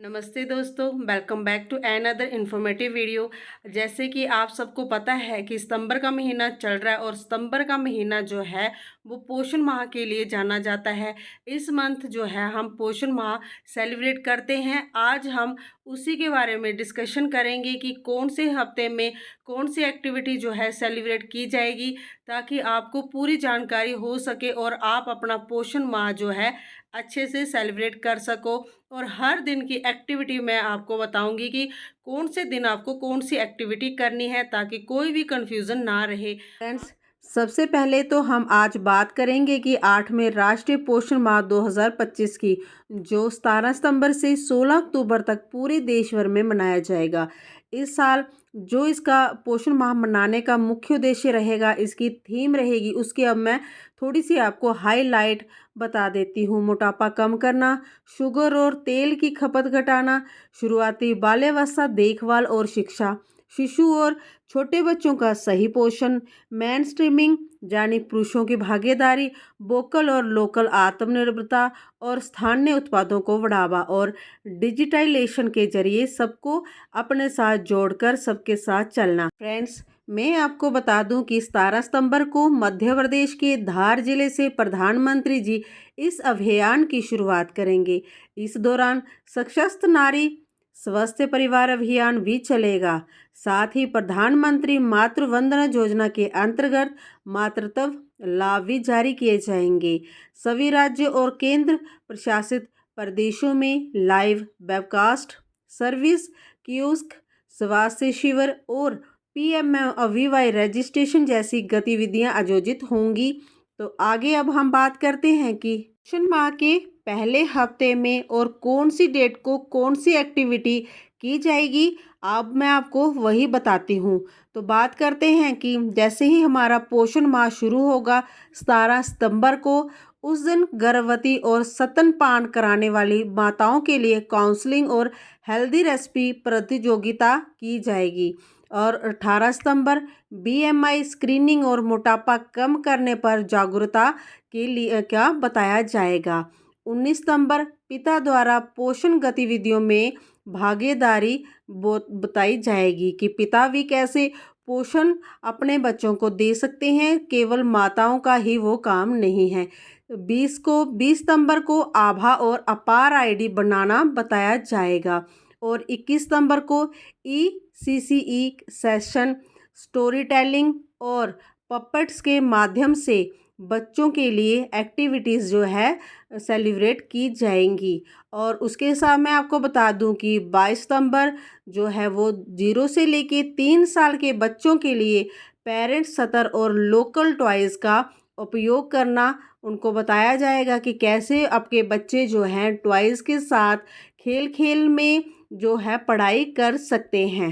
नमस्ते दोस्तों, welcome back to another informative video. जैसे कि आप सबको पता है कि सितंबर का महीना चल रहा है और सितंबर का महीना जो है वो पोषण माह के लिए जाना जाता है। इस मंथ जो है हम पोषण माह सेलिब्रेट करते हैं। आज हम उसी के बारे में डिस्कशन करेंगे कि कौन से हफ्ते में कौन सी एक्टिविटी जो है सेलिब्रेट की जाएगी, ताकि आपको पूरी जानकारी हो सके और आप अपना पोषण माह जो है अच्छे से सेलिब्रेट कर सको। और हर दिन की एक्टिविटी मैं आपको बताऊंगी कि कौन से दिन आपको कौन सी एक्टिविटी करनी है, ताकि कोई भी कंफ्यूजन ना रहे। फ्रेंड्स, सबसे पहले तो हम आज बात करेंगे कि 8वें राष्ट्रीय पोषण माह 2025 की, जो 17 सितंबर से 16 अक्टूबर तक पूरे देश भर में मनाया जाएगा। इस साल जो इसका पोषण माह मनाने का मुख्य उद्देश्य रहेगा, इसकी थीम रहेगी, उसकी अब मैं थोड़ी सी आपको हाईलाइट बता देती हूँ। मोटापा कम करना, शुगर और तेल की खपत घटाना, शुरुआती बाल्यावस्था देखभाल और शिक्षा, शिशु और छोटे बच्चों का सही पोषण, मेन स्ट्रीमिंग यानी पुरुषों की भागीदारी, वोकल और लोकल आत्मनिर्भरता और स्थानीय उत्पादों को बढ़ावा, और डिजिटाइजेशन के जरिए सबको अपने साथ जोड़कर सबके साथ चलना। फ्रेंड्स, मैं आपको बता दूं कि 17 सितंबर को मध्य प्रदेश के धार जिले से प्रधानमंत्री जी इस अभियान की शुरुआत करेंगे। इस दौरान सशक्त नारी स्वस्थ परिवार अभियान भी चलेगा। साथ ही प्रधानमंत्री मातृ वंदना योजना के अंतर्गत मातृत्व लाभ भी जारी किए जाएंगे। सभी राज्य और केंद्र प्रशासित प्रदेशों में लाइव वेबकास्ट सर्विस, कियोस्क, स्वास्थ्य शिविर और पीएमवीवाई रजिस्ट्रेशन जैसी गतिविधियां आयोजित होंगी। तो आगे अब हम बात करते हैं कि पोषण माह के पहले हफ्ते में और कौन सी डेट को कौन सी एक्टिविटी की जाएगी। अब मैं आपको वही बताती हूँ। तो बात करते हैं कि जैसे ही हमारा पोषण माह शुरू होगा 17 सितंबर को, उस दिन गर्भवती और स्तनपान कराने वाली माताओं के लिए काउंसलिंग और हेल्दी रेसिपी प्रतियोगिता की जाएगी। और 18 सितंबर बीएमआई स्क्रीनिंग और मोटापा कम करने पर जागरूकता के लिए क्या बताया जाएगा। 19 सितंबर पिता द्वारा पोषण गतिविधियों में भागीदारी बताई जाएगी कि पिता भी कैसे पोषण अपने बच्चों को दे सकते हैं, केवल माताओं का ही वो काम नहीं है। 20 सितंबर को आभा और अपार आईडी बनाना बताया जाएगा। और 21 सितंबर को ईसीसीई सेशन स्टोरी टेलिंग और पपेट्स के माध्यम से बच्चों के लिए एक्टिविटीज़ जो है सेलिब्रेट की जाएंगी। और उसके साथ मैं आपको बता दूं कि 22 सितंबर जो है वो 0 से लेके 3 साल के बच्चों के लिए पेरेंट्स सतर और लोकल टॉयज़ का उपयोग करना उनको बताया जाएगा कि कैसे आपके बच्चे जो हैं टॉयज़ के साथ खेल खेल में जो है पढ़ाई कर सकते हैं।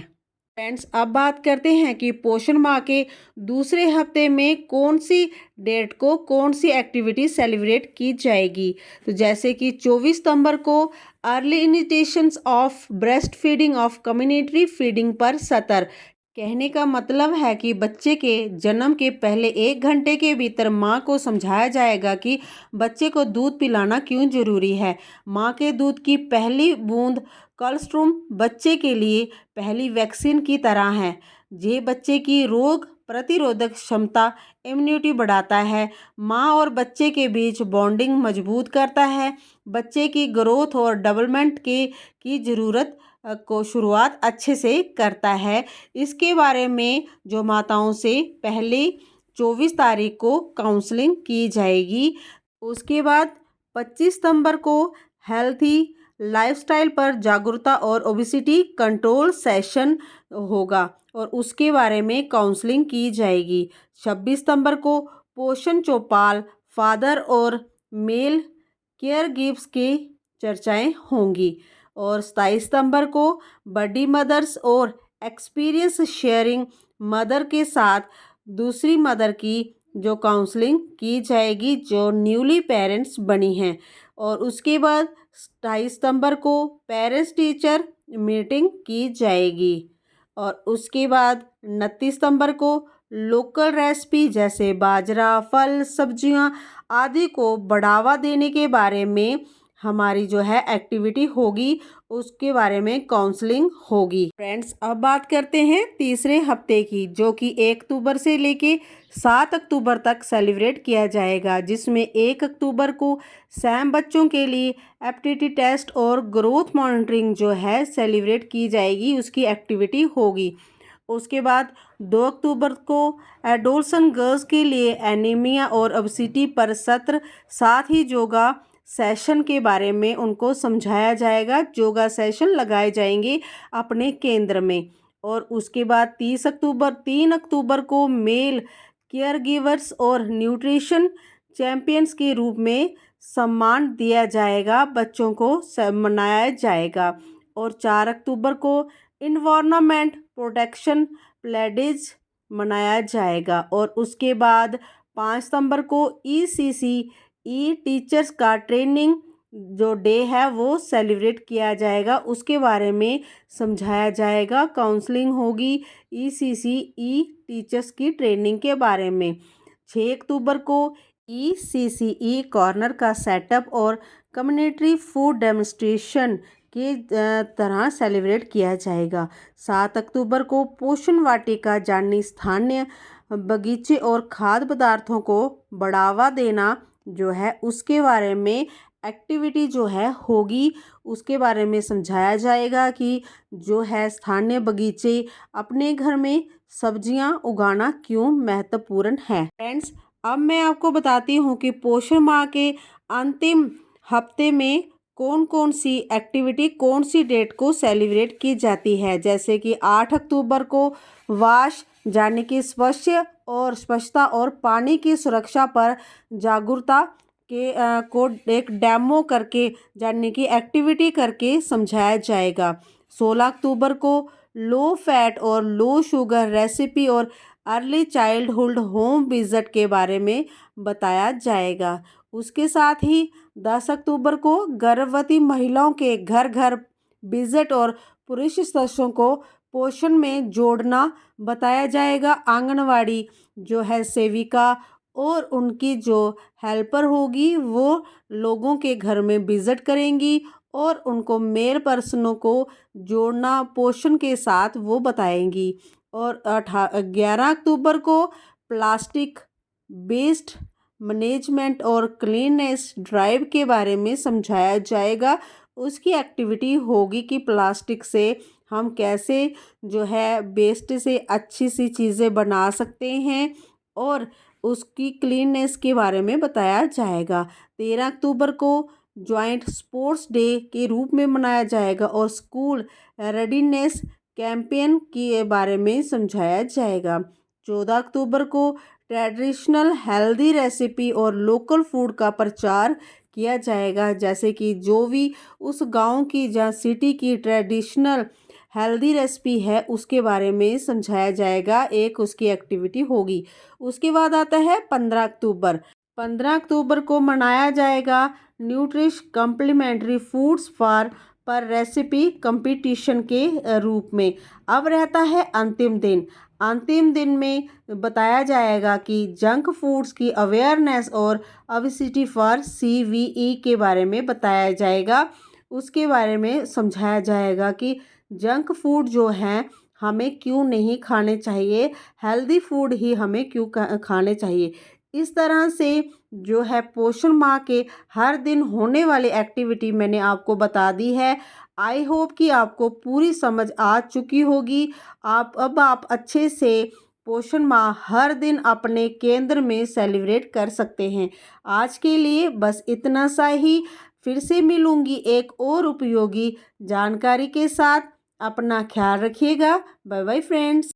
फ्रेंड्स, अब बात करते हैं कि पोषण माह के दूसरे हफ्ते में कौन सी डेट को कौन सी एक्टिविटी सेलिब्रेट की जाएगी। तो जैसे कि 24 सितंबर को early इनिशिएशंस of breast feeding of community feeding पर सतर। कहने का मतलब है कि बच्चे के जन्म के पहले 1 घंटे के भीतर माँ को समझाया जाएगा कि बच्चे को दूध पिलाना क्यों जरूरी है। माँ के दूध की पहली बूंद कोलोस्ट्रम बच्चे के लिए पहली वैक्सीन की तरह है। ये बच्चे की रोग प्रतिरोधक क्षमता इम्यूनिटी बढ़ाता है, माँ और बच्चे के बीच बॉन्डिंग मजबूत करता है, बच्चे की ग्रोथ और डेवलपमेंट की ज़रूरत को शुरुआत अच्छे से करता है। इसके बारे में जो माताओं से पहले 24 तारीख को काउंसलिंग की जाएगी। उसके बाद 25 सितंबर को हेल्थी लाइफस्टाइल पर जागरूकता और ओबेसिटी कंट्रोल सेशन होगा और उसके बारे में काउंसलिंग की जाएगी। 26 सितंबर को पोषण चौपाल फादर और मेल केयर गिव्स की चर्चाएं होंगी। और 27 सितंबर को बड़ी मदर्स और एक्सपीरियंस शेयरिंग मदर के साथ दूसरी मदर की जो काउंसलिंग की जाएगी जो न्यूली पेरेंट्स बनी हैं। और उसके बाद 28 सितंबर को पेरेंट्स टीचर मीटिंग की जाएगी। और उसके बाद 29 सितंबर को लोकल रेसिपी जैसे बाजरा, फल, सब्जियां आदि को बढ़ावा देने के बारे में हमारी जो है एक्टिविटी होगी, उसके बारे में काउंसलिंग होगी। फ्रेंड्स, अब बात करते हैं तीसरे हफ्ते की, जो कि 1 अक्टूबर से लेके 7 अक्टूबर तक सेलिब्रेट किया जाएगा, जिसमें 1 अक्टूबर को सैम बच्चों के लिए एप्टिट्यूड टेस्ट और ग्रोथ मॉनिटरिंग जो है सेलिब्रेट की जाएगी, उसकी एक्टिविटी होगी। उसके बाद 2 अक्टूबर को एडोलसेंट गर्ल्स के लिए एनीमिया और ओबेसिटी पर सत्र, साथ ही योगा सेशन के बारे में उनको समझाया जाएगा। योगा सेशन लगाए जाएंगे अपने केंद्र में। और उसके बाद 3 अक्टूबर को मेल केयर गिवर्स और न्यूट्रिशन चैंपियंस के रूप में सम्मान दिया जाएगा, बच्चों को मनाया जाएगा। और 4 अक्टूबर को इन्वायरमेंट प्रोटेक्शन प्लेडेज मनाया जाएगा। और उसके बाद 5 सितंबर को ECCE टीचर्स का ट्रेनिंग जो डे है वो सेलिब्रेट किया जाएगा, उसके बारे में समझाया जाएगा, काउंसलिंग होगी ECCE टीचर्स की ट्रेनिंग के बारे में। 6 अक्टूबर को ECCE कॉर्नर का सेटअप और कम्युनिटी फूड डेमोन्स्ट्रेशन के तरह सेलिब्रेट किया जाएगा। 7 अक्टूबर को पोषण वाटिका यानी स्थानीय बगीचे और खाद्य पदार्थों को बढ़ावा देना जो है उसके बारे में एक्टिविटी जो है होगी, उसके बारे में समझाया जाएगा कि जो है स्थानीय बगीचे अपने घर में सब्जियां उगाना क्यों महत्वपूर्ण है। फ्रेंड्स, अब मैं आपको बताती हूँ कि पोषण माह के अंतिम हफ्ते में कौन कौन सी एक्टिविटी कौन सी डेट को सेलिब्रेट की जाती है। जैसे कि 8 अक्टूबर को वाश यानी कि स्वच्छता और पानी की सुरक्षा पर जागरूकता के को एक डेमो करके यानी कि एक्टिविटी करके समझाया जाएगा। 16 अक्टूबर को लो फैट और लो शुगर रेसिपी और अर्ली चाइल्डहुड होम विजिट के बारे में बताया जाएगा। उसके साथ ही 10 अक्टूबर को गर्भवती महिलाओं के घर घर विजिट और पुरुष सदस्यों को पोषण में जोड़ना बताया जाएगा। आंगनवाड़ी जो है सेविका और उनकी जो हेल्पर होगी वो लोगों के घर में विजिट करेंगी और उनको मेल पर्सनों को जोड़ना पोषण के साथ वो बताएंगी। और 11 अक्टूबर को प्लास्टिक वेस्ट मैनेजमेंट और क्लीननेस ड्राइव के बारे में समझाया जाएगा। उसकी एक्टिविटी होगी कि प्लास्टिक से हम कैसे जो है वेस्ट से अच्छी सी चीज़ें बना सकते हैं और उसकी क्लीननेस के बारे में बताया जाएगा। 13 अक्टूबर को जॉइंट स्पोर्ट्स डे के रूप में मनाया जाएगा और स्कूल रेडीनेस कैंपेन के बारे में समझाया जाएगा। 14 अक्टूबर को ट्रेडिशनल हेल्दी रेसिपी और लोकल फूड का प्रचार किया जाएगा, जैसे कि जो भी उस गांव की या सिटी की ट्रेडिशनल हेल्दी रेसिपी है उसके बारे में समझाया जाएगा, एक उसकी एक्टिविटी होगी। उसके बाद आता है 15 अक्टूबर। 15 अक्टूबर को मनाया जाएगा न्यूट्रिश कम्प्लीमेंट्री फूड्स फॉर पर रेसिपी कंपटीशन के रूप में। अब रहता है अंतिम दिन। अंतिम दिन में बताया जाएगा कि जंक फूड्स की अवेयरनेस और ओबेसिटी फॉर CVE के बारे में बताया जाएगा। उसके बारे में समझाया जाएगा कि जंक फूड जो हैं हमें क्यों नहीं खाने चाहिए, हेल्दी फूड ही हमें क्यों खाने चाहिए। इस तरह से जो है पोषण माह के हर दिन होने वाली एक्टिविटी मैंने आपको बता दी है। आई होप कि आपको पूरी समझ आ चुकी होगी। आप अच्छे से पोषण माह हर दिन अपने केंद्र में सेलिब्रेट कर सकते हैं। आज के लिए बस इतना सा ही। फिर से मिलूंगी एक और उपयोगी जानकारी के साथ। अपना ख्याल रखिएगा। Bye bye friends.